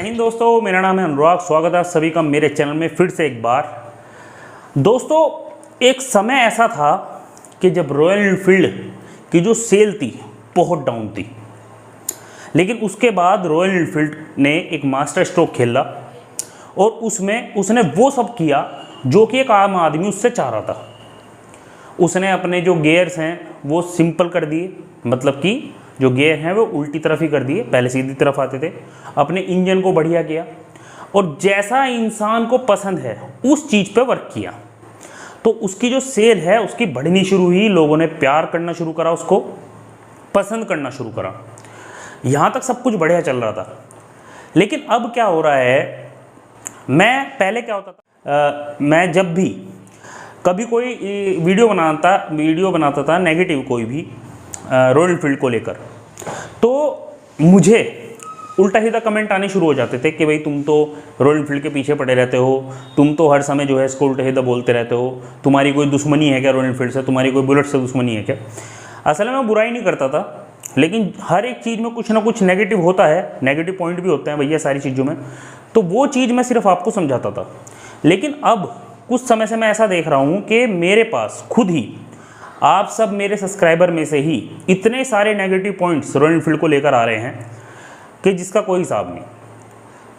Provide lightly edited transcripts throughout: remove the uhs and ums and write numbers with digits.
हिंद दोस्तों, मेरा नाम है अनुराग। स्वागत है आप सभी का मेरे चैनल में फिर से एक बार। दोस्तों, एक समय ऐसा था कि जब रॉयल एनफील्ड की जो सेल थी बहुत डाउन थी, लेकिन उसके बाद रॉयल एनफील्ड ने एक मास्टर स्ट्रोक खेला और उसमें उसने वो सब किया जो कि एक आम आदमी उससे चाह रहा था। उसने अपने जो गियर्स हैं वो सिंपल कर दिए, मतलब कि जो गियर हैं वो उल्टी तरफ ही कर दिए, पहले सीधी तरफ आते थे। अपने इंजन को बढ़िया किया और जैसा इंसान को पसंद है उस चीज़ पे वर्क किया, तो उसकी जो सेल है उसकी बढ़नी शुरू हुई। लोगों ने प्यार करना शुरू करा, उसको पसंद करना शुरू करा। यहाँ तक सब कुछ बढ़िया चल रहा था। लेकिन अब क्या हो रहा है, मैं पहले क्या होता था, मैं जब भी कभी कोई वीडियो बनाता था नेगेटिव कोई भी रॉयल एनफील्ड को लेकर, तो मुझे उल्टा सीधा कमेंट आने शुरू हो जाते थे कि भाई तुम तो रॉयल एनफील्ड के पीछे पड़े रहते हो, तुम तो हर समय जो है इसको उल्टा सीधा बोलते रहते हो, तुम्हारी कोई दुश्मनी है क्या रॉयल एनफील्ड से, तुम्हारी कोई बुलेट से दुश्मनी है क्या। असल में मैं बुराई नहीं करता था, लेकिन हर एक चीज़ में कुछ ना कुछ नेगेटिव होता है, नेगेटिव पॉइंट भी होते हैं भैया सारी चीज़ों में, तो वो चीज़ मैं सिर्फ आपको समझाता था। लेकिन अब कुछ समय से मैं ऐसा देख रहा हूँ कि मेरे पास खुद ही आप सब मेरे सब्सक्राइबर में से ही इतने सारे नेगेटिव पॉइंट्स रॉयल एनफील्ड को लेकर आ रहे हैं कि जिसका कोई हिसाब नहीं।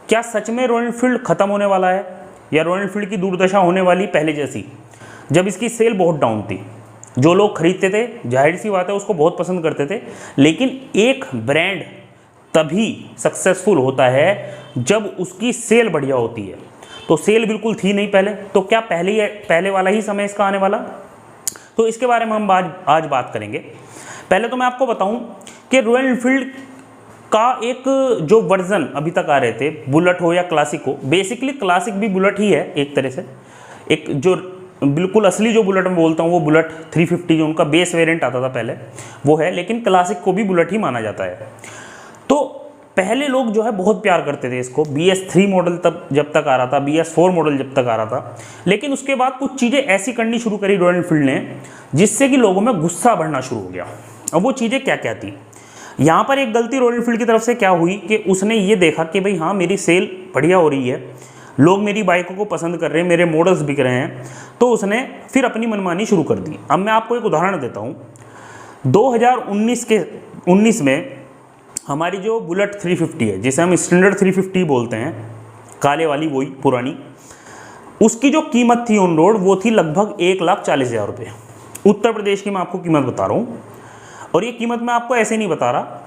क्या सच में रॉयल एनफील्ड ख़त्म होने वाला है, या रॉयल एनफील्ड की दुर्दशा होने वाली पहले जैसी, जब इसकी सेल बहुत डाउन थी, जो लोग खरीदते थे जाहिर सी बात है उसको बहुत पसंद करते थे। लेकिन एक ब्रांड तभी सक्सेसफुल होता है जब उसकी सेल बढ़िया होती है। तो सेल बिल्कुल थी नहीं पहले, तो क्या पहले वाला ही समय इसका आने वाला, तो इसके बारे में हम आज बात करेंगे। पहले तो मैं आपको बताऊं कि रॉयल एनफील्ड का एक जो वर्जन अभी तक आ रहे थे, बुलेट हो या क्लासिक हो, बेसिकली क्लासिक भी बुलेट ही है एक तरह से। एक जो बिल्कुल असली जो बुलेट मैं बोलता हूँ वो बुलेट 350 जो उनका बेस वेरिएंट आता था पहले वो है, लेकिन क्लासिक को भी बुलेट ही माना जाता है। तो पहले लोग जो है बहुत प्यार करते थे इसको। BS3 मॉडल तब जब तक आ रहा था, BS4 मॉडल जब तक आ रहा था, लेकिन उसके बाद कुछ चीज़ें ऐसी करनी शुरू करी रॉयल एनफील्ड ने जिससे कि लोगों में गुस्सा बढ़ना शुरू हो गया। अब वो चीज़ें क्या क्या थी, यहाँ पर एक गलती रॉयल एनफील्ड की तरफ से क्या हुई कि उसने ये देखा कि भाई हाँ मेरी सेल बढ़िया हो रही है, लोग मेरी बाइकों को पसंद कर रहे हैं, मेरे मॉडल्स बिक रहे हैं, तो उसने फिर अपनी मनमानी शुरू कर दी। अब मैं आपको एक उदाहरण देता हूँ। 2019 में हमारी जो बुलेट 350 है, जिसे हम स्टैंडर्ड 350 बोलते हैं, काले वाली वही पुरानी, उसकी जो कीमत थी ऑन रोड वो थी लगभग 1,40,000 रुपये। उत्तर प्रदेश की मैं आपको कीमत बता रहा हूँ, और ये कीमत मैं आपको ऐसे नहीं बता रहा।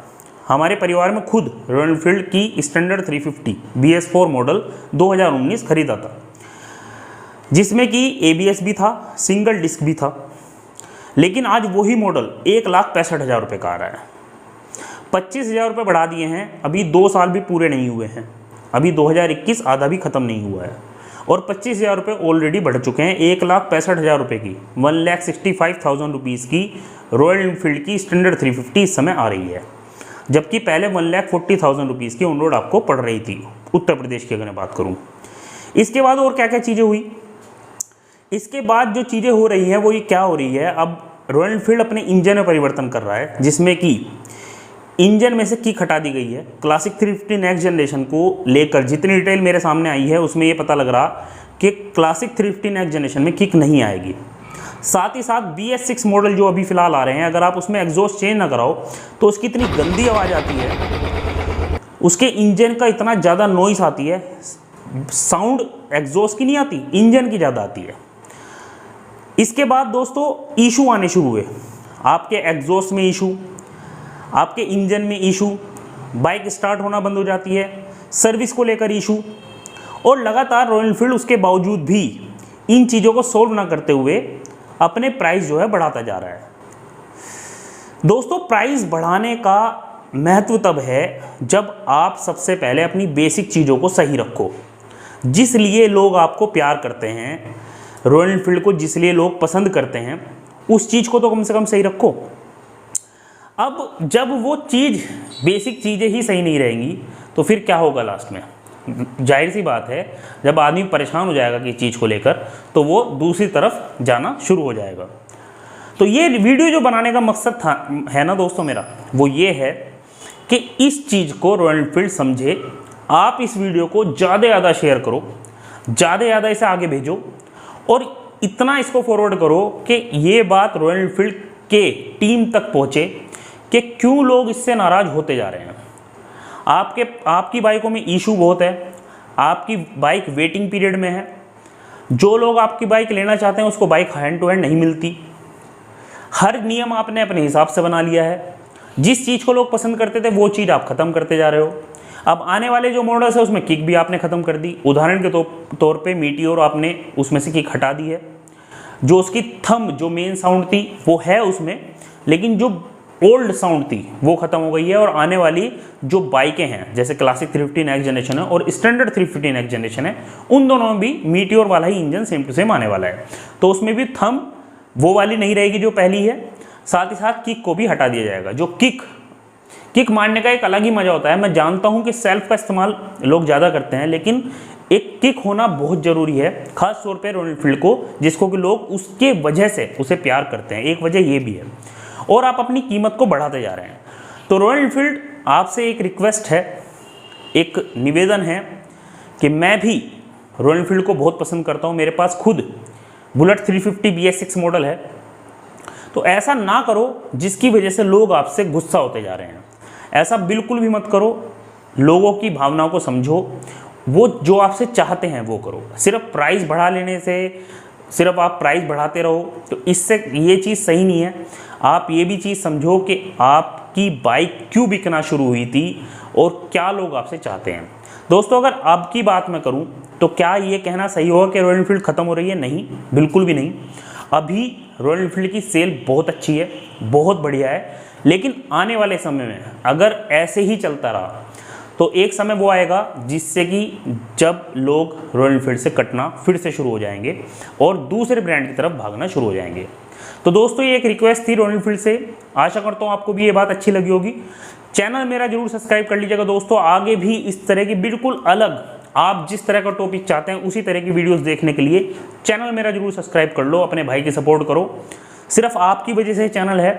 हमारे परिवार में खुद रॉयल एनफील्ड की स्टैंडर्ड 350 BS4 मॉडल 2019 खरीदा था, जिसमें कि ABS भी था, सिंगल डिस्क भी था। लेकिन आज वही मॉडल 1,65,000 रुपये का आ रहा है। 25,000 रुपये बढ़ा दिए हैं। अभी 2 साल भी पूरे नहीं हुए हैं, अभी 2021 आधा भी ख़त्म नहीं हुआ है, और 25,000 रुपये ऑलरेडी बढ़ चुके हैं। 1,65,000 रुपये की 1,65,000 रुपीज़ की रॉयल एनफील्ड की स्टैंडर्ड 350 इस समय आ रही है, जबकि पहले 1,40,000 रुपीज़ की ऑन रोड आपको पड़ रही थी उत्तर प्रदेश की अगर मैं बात करूँ। इसके बाद और क्या क्या चीज़ें हुई, इसके बाद जो चीज़ें हो रही हैं वो ये क्या हो रही है, अब रॉयल एनफील्ड अपने इंजन में परिवर्तन कर रहा है, जिसमें कि इंजन में से किक हटा दी गई है। क्लासिक 350 नेक्स्ट जनरेशन को लेकर जितनी डिटेल मेरे सामने आई है उसमें ये पता लग रहा कि क्लासिक 350 नेक्स्ट जनरेशन में किक नहीं आएगी। साथ ही साथ BS6 मॉडल जो अभी फ़िलहाल आ रहे हैं, अगर आप उसमें एग्जॉस्ट चेंज ना कराओ तो उसकी इतनी गंदी आवाज़ आती है, उसके इंजन का इतना ज़्यादा नॉइस आती है, साउंड एग्जॉस्ट की नहीं आती, इंजन की ज़्यादा आती है। इसके बाद दोस्तों इशू आने शुरू हुए, आपके एग्जॉस्ट में इशू, आपके इंजन में इशू, बाइक स्टार्ट होना बंद हो जाती है, सर्विस को लेकर इशू, और लगातार रॉयल एनफील्ड उसके बावजूद भी इन चीज़ों को सोल्व ना करते हुए अपने प्राइस जो है बढ़ाता जा रहा है। दोस्तों, प्राइस बढ़ाने का महत्व तब है जब आप सबसे पहले अपनी बेसिक चीज़ों को सही रखो। जिस लिए लोग आपको प्यार करते हैं, रॉयल एनफील्ड को जिस लिए लोग पसंद करते हैं, उस चीज़ को तो कम से कम सही रखो। अब जब वो चीज़, बेसिक चीज़ें ही सही नहीं रहेंगी तो फिर क्या होगा लास्ट में, जाहिर सी बात है जब आदमी परेशान हो जाएगा कि चीज़ को लेकर, तो वो दूसरी तरफ जाना शुरू हो जाएगा। तो ये वीडियो जो बनाने का मकसद था है ना दोस्तों मेरा, वो ये है कि इस चीज़ को रॉयल एनफील्ड समझे आप इस वीडियो को ज़्यादा से ज़्यादा शेयर करो, ज़्यादा से ज़्यादा इसे आगे भेजो और इतना इसको फॉरवर्ड करो कि ये बात रॉयल एनफील्ड के टीम तक पहुँचे कि क्यों लोग इससे नाराज़ होते जा रहे हैं। आपकी बाइकों में इशू बहुत है, आपकी बाइक वेटिंग पीरियड में है, जो लोग आपकी बाइक लेना चाहते हैं उसको बाइक हैंड टू हैंड नहीं मिलती। हर नियम आपने अपने हिसाब से बना लिया है, जिस चीज़ को लोग पसंद करते थे वो चीज़ आप ख़त्म करते जा रहे हो। अब आने वाले जो मॉडल्स है उसमें किक भी आपने ख़त्म कर दी। उदाहरण के तौर पे मीटियोर आपने उसमें से किक हटा दी है। जो उसकी थंब जो मेन साउंड थी वो है उसमें, लेकिन जो ओल्ड साउंड थी वो ख़त्म हो गई है। और आने वाली जो बाइकें हैं जैसे क्लासिक 350 नेक्स्ट जनरेशन है और स्टैंडर्ड 350 नेक्स्ट जनरेशन है, उन दोनों में भी मीटियोर वाला ही इंजन सेम टू सेम आने वाला है। तो उसमें भी थंब वो वाली नहीं रहेगी जो पहली है, साथ ही साथ किक को भी हटा दिया जाएगा। जो किक मारने का एक अलग ही मज़ा होता है। मैं जानता हूं कि सेल्फ का इस्तेमाल लोग ज़्यादा करते हैं, लेकिन एक किक होना बहुत ज़रूरी है, खास तौर पे रॉयल एनफील्ड को, जिसको कि लोग उसके वजह से उसे प्यार करते हैं। एक वजह ये भी है। और आप अपनी कीमत को बढ़ाते जा रहे हैं। तो रॉयल एनफील्ड आपसे एक रिक्वेस्ट है, एक निवेदन है कि मैं भी रॉयल एनफील्ड को बहुत पसंद करता हूँ। मेरे पास खुद बुलेट 350 BS6 मॉडल है। तो ऐसा ना करो जिसकी वजह से लोग आपसे गुस्सा होते जा रहे हैं। ऐसा बिल्कुल भी मत करो। लोगों की भावनाओं को समझो, वो जो आपसे चाहते हैं वो करो। सिर्फ प्राइस बढ़ा लेने से सिर्फ आप प्राइस बढ़ाते रहो तो इससे ये चीज़ सही नहीं है। आप ये भी चीज़ समझो कि आपकी बाइक क्यों बिकना शुरू हुई थी और क्या लोग आपसे चाहते हैं। दोस्तों, अगर अब की बात मैं करूं तो क्या ये कहना सही होगा कि रॉयल एनफील्ड ख़त्म हो रही है? नहीं, बिल्कुल भी नहीं। अभी रॉयल एनफील्ड की सेल बहुत अच्छी है, बहुत बढ़िया है। लेकिन आने वाले समय में अगर ऐसे ही चलता रहा तो एक समय वो आएगा जिससे कि जब लोग रॉयल एनफील्ड से कटना फिर से शुरू हो जाएंगे और दूसरे ब्रांड की तरफ भागना शुरू हो जाएंगे। तो दोस्तों, ये एक रिक्वेस्ट थी रॉयल एनफील्ड से। आशा करता हूँ आपको भी ये बात अच्छी लगी होगी। चैनल मेरा जरूर सब्सक्राइब कर लीजिएगा दोस्तों। आगे भी इस तरह की बिल्कुल अलग, आप जिस तरह का टॉपिक चाहते हैं उसी तरह की वीडियोस देखने के लिए चैनल मेरा जरूर सब्सक्राइब कर लो। अपने भाई की सपोर्ट करो। सिर्फ आपकी वजह से चैनल है,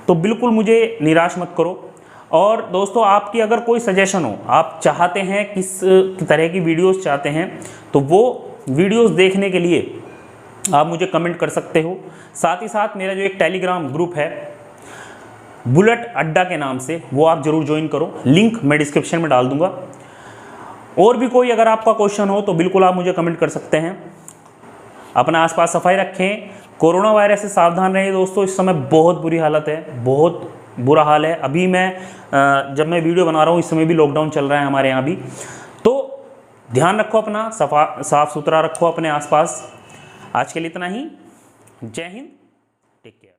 तो बिल्कुल मुझे निराश मत करो। और दोस्तों, आपकी अगर कोई सजेशन हो, आप चाहते हैं किस तरह की वीडियोस चाहते हैं, तो वो वीडियोस देखने के लिए आप मुझे कमेंट कर सकते हो। साथ ही साथ मेरा जो एक टेलीग्राम ग्रुप है बुलेट अड्डा के नाम से, वो आप जरूर ज्वाइन करो। लिंक मैं डिस्क्रिप्शन में डाल दूंगा। और भी कोई अगर आपका क्वेश्चन हो तो बिल्कुल आप मुझे कमेंट कर सकते हैं। अपना आसपास सफाई रखें, कोरोना वायरस से सावधान रहें दोस्तों। इस समय बहुत बुरी हालत है, बहुत बुरा हाल है। अभी जब मैं वीडियो बना रहा हूँ इस समय भी लॉकडाउन चल रहा है हमारे यहाँ भी। तो ध्यान रखो अपना, साफ सुथरा रखो अपने आसपास। आज के लिए इतना ही। जय हिंद, टेक केयर।